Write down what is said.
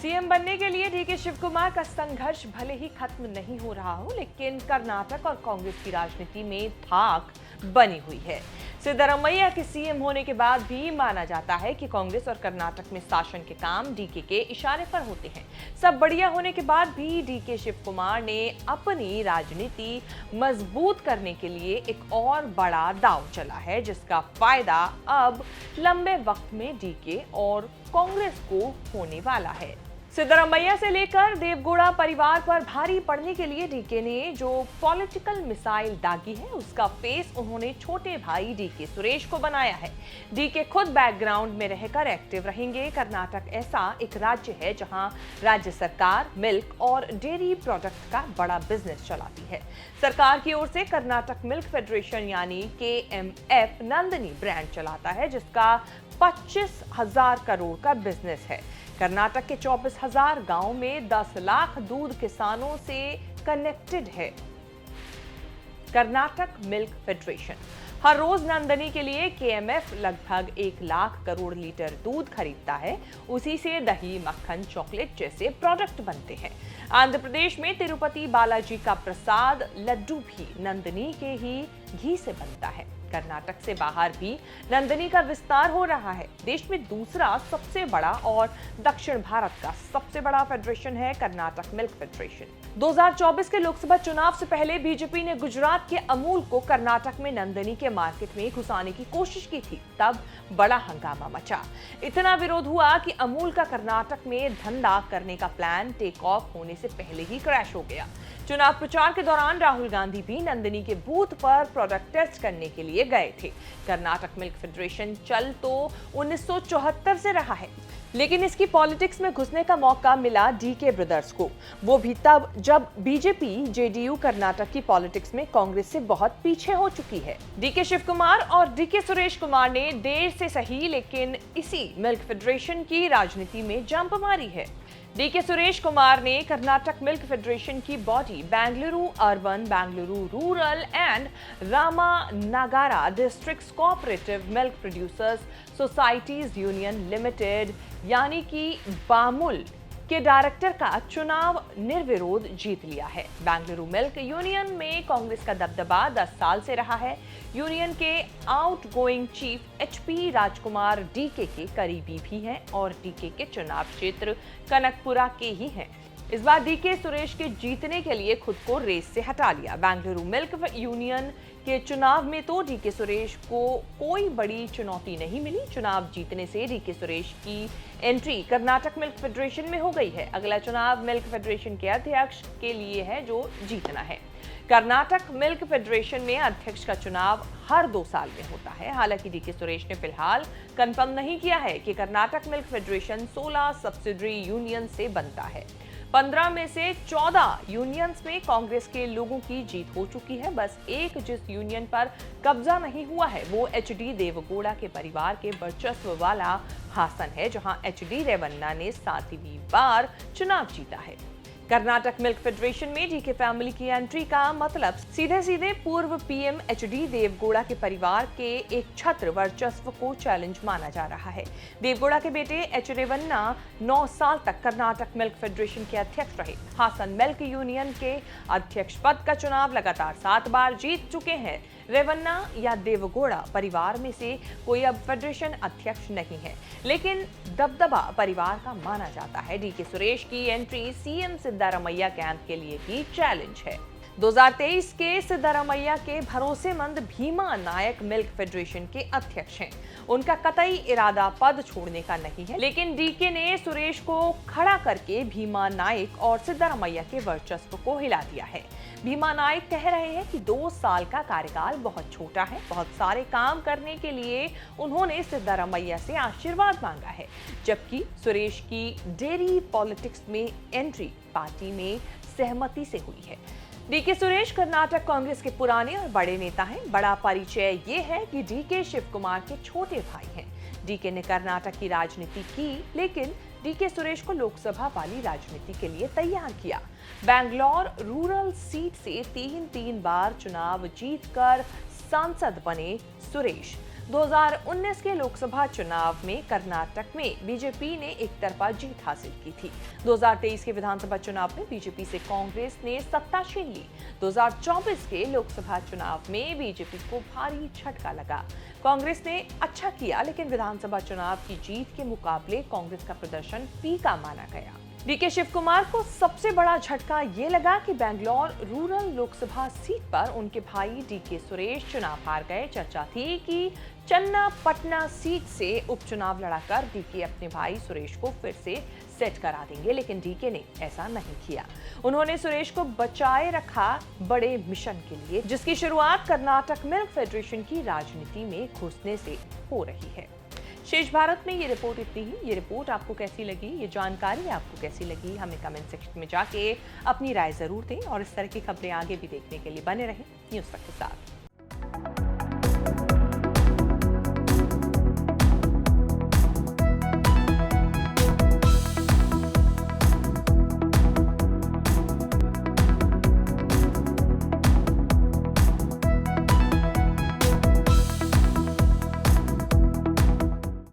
CM बनने के लिए डीके शिव कुमार का संघर्ष भले ही खत्म नहीं हो रहा हो, लेकिन कर्नाटक और कांग्रेस की राजनीति में धाक बनी हुई है। सिद्धरामैया के सीएम होने के बाद भी माना जाता है कि कांग्रेस और कर्नाटक में शासन के काम डीके के इशारे पर होते हैं। सब बढ़िया होने के बाद भी डीके शिव कुमार ने अपनी राजनीति मजबूत करने के लिए एक और बड़ा दांव चला है, जिसका फायदा अब लंबे वक्त में डीके और कांग्रेस को होने वाला है। सिद्धरामैया से लेकर देवगौड़ा परिवार पर भारी पड़ने के लिए डीके ने जो पॉलिटिकल मिसाइल दागी है, उसका फेस उन्होंने छोटे भाई डीके सुरेश को बनाया है। डीके खुद बैकग्राउंड में रहकर एक्टिव रहेंगे। कर्नाटक ऐसा एक राज्य है जहां राज्य सरकार मिल्क और डेयरी प्रोडक्ट का बड़ा बिजनेस चलाती है। सरकार की ओर से कर्नाटक मिल्क फेडरेशन यानी KMF नंदिनी ब्रांड चलाता है, जिसका 25,000 करोड़ का बिजनेस है। कर्नाटक के 24,000 गांव में 10 लाख दूध किसानों से कनेक्टेड है कर्नाटक मिल्क फेडरेशन। हर रोज नंदिनी के लिए KMF लगभग 1 लाख करोड़ लीटर दूध खरीदता है। उसी से दही, मक्खन, चॉकलेट जैसे प्रोडक्ट बनते हैं। आंध्र प्रदेश में तिरुपति बालाजी का प्रसाद लड्डू भी नंदिनी के ही घी से बनता है। कर्नाटक से बाहर भी नंदिनी का विस्तार हो रहा है। देश में दूसरा सबसे बड़ा और दक्षिण भारत का सबसे बड़ा फेडरेशन है कर्नाटक मिल्क फेडरेशन। 2024 के लोकसभा चुनाव से पहले बीजेपी ने गुजरात के अमूल को कर्नाटक में नंदिनी के मार्केट में घुसाने की कोशिश की थी। तब बड़ा हंगामा मचा। इतना विरोध हुआ कि अमूल का कर्नाटक में धंधा करने का प्लान टेक ऑफ होने से पहले ही क्रैश हो गया। चुनाव प्रचार के दौरान राहुल गांधी भी नंदिनी के बूथ पर प्रोडक्ट टेस्ट करने के लिए गए थे। कर्नाटक मिल्क फेडरेशन चल तो 1974 से रहा है, लेकिन इसकी पॉलिटिक्स में घुसने का मौका मिला डीके ब्रदर्स को। वो भी तब जब बीजेपी जेडीयू कर्नाटक की पॉलिटिक्स में कांग्रेस से बहुत पीछे हो चुकी है। डीके शिव कुमार और डीके सुरेश कुमार ने देर से सही लेकिन इसी मिल्क फेडरेशन की राजनीति में जंप मारी है। डीके सुरेश कुमार ने कर्नाटक मिल्क फेडरेशन की body Bengaluru urban, Bengaluru rural and Ramanagara districts cooperative milk producers societies union limited यानी कि बामुल के डायरेक्टर का चुनाव निर्विरोध जीत लिया है। बेंगलुरु मिल्क यूनियन में कांग्रेस का दबदबा 10 साल से रहा है। यूनियन के आउटगोइंग चीफ HP राजकुमार डीके के करीबी भी हैं और डीके के चुनाव क्षेत्र कनकपुरा के ही हैं। इस बार डीके सुरेश के जीतने के लिए खुद को रेस से हटा लिया। बेंगलुरु मिल्क यूनियन के चुनाव में तो डीके सुरेश को कोई बड़ी चुनौती नहीं मिली। चुनाव जीतने से डीके सुरेश की एंट्री कर्नाटक मिल्क फेडरेशन में हो गई है। अगला चुनाव मिल्क फेडरेशन के अध्यक्ष के लिए है जो जीतना है। कर्नाटक मिल्क फेडरेशन में अध्यक्ष का चुनाव हर 2 साल में होता है। हालांकि डीके सुरेश ने फिलहाल कंफर्म नहीं किया है कि Karnataka milk federation 16 subsidiary union से बनता है। 15 में से 14 यूनियंस में कांग्रेस के लोगों की जीत हो चुकी है। बस एक जिस यूनियन पर कब्जा नहीं हुआ है वो HD देवगौड़ा के परिवार के वर्चस्व वाला हासन है, जहां HD रेवन्ना ने 7वीं बार चुनाव जीता है। कर्नाटक मिल्क फेडरेशन में डीके फैमिली की एंट्री का मतलब सीधे सीधे पूर्व PM HD देवगौड़ा के परिवार के एक छत्र वर्चस्व को चैलेंज माना जा रहा है। देवगौड़ा के बेटे H रेवन्ना 9 साल तक कर्नाटक मिल्क फेडरेशन के अध्यक्ष रहे। हासन मिल्क यूनियन के अध्यक्ष पद का चुनाव लगातार 7 बार जीत चुके हैं। रेवन्ना या देवगौड़ा परिवार में से कोई अब फेडरेशन अध्यक्ष नहीं है, लेकिन दबदबा परिवार का माना जाता है। डीके सुरेश की एंट्री CM सिद्धरामैया कैंप के लिए भी चैलेंज है। 2023 के सिद्धरामैया के भरोसेमंद भीमा नायक मिल्क फेडरेशन के अध्यक्ष हैं। उनका कतई इरादा पद छोड़ने का नहीं है, लेकिन डीके ने सुरेश को खड़ा करके भीमा नायक और सिद्धरामैया के वर्चस्व को हिला दिया है। भीमा नायक कह रहे हैं कि 2 साल का कार्यकाल बहुत छोटा है। बहुत सारे काम करने के लिए उन्होंने सिद्धरामैया से आशीर्वाद मांगा है, जबकि सुरेश की डेयरी पॉलिटिक्स में एंट्री पार्टी में सहमति से हुई है। डीके सुरेश कर्नाटक कांग्रेस के पुराने और बड़े नेता हैं। बड़ा परिचय ये है कि डीके शिव कुमार के छोटे भाई हैं। डीके ने कर्नाटक की राजनीति की, लेकिन डीके सुरेश को लोकसभा वाली राजनीति के लिए तैयार किया। बैंगलोर रूरल सीट से 3 बार चुनाव जीतकर सांसद बने सुरेश। 2019 के लोकसभा चुनाव में कर्नाटक में बीजेपी ने एक तरफा जीत हासिल की थी। 2023 के विधानसभा चुनाव में बीजेपी से कांग्रेस ने सत्ता छीन ली। 2024 के लोकसभा चुनाव में बीजेपी को भारी झटका लगा। कांग्रेस ने अच्छा किया, लेकिन विधानसभा चुनाव की जीत के मुकाबले कांग्रेस का प्रदर्शन फीका माना गया। डीके शिव कुमार को सबसे बड़ा झटका ये लगा कि बेंगलोर रूरल लोकसभा सीट पर उनके भाई डीके सुरेश चुनाव हार गए। चर्चा थी कि चन्नापटना सीट से उपचुनाव लड़ाकर डीके अपने भाई सुरेश को फिर से सेट करा देंगे, लेकिन डीके ने ऐसा नहीं किया। उन्होंने सुरेश को बचाए रखा बड़े मिशन के लिए, जिसकी शुरुआत कर्नाटक मिल्क फेडरेशन की राजनीति में घुसने से हो रही है। शेष भारत में ये रिपोर्ट इतनी ही। ये रिपोर्ट आपको कैसी लगी, ये जानकारी आपको कैसी लगी, हमें कमेंट सेक्शन में जाके अपनी राय जरूर दें और इस तरह की खबरें आगे भी देखने के लिए बने रहें न्यूज़ तक के साथ।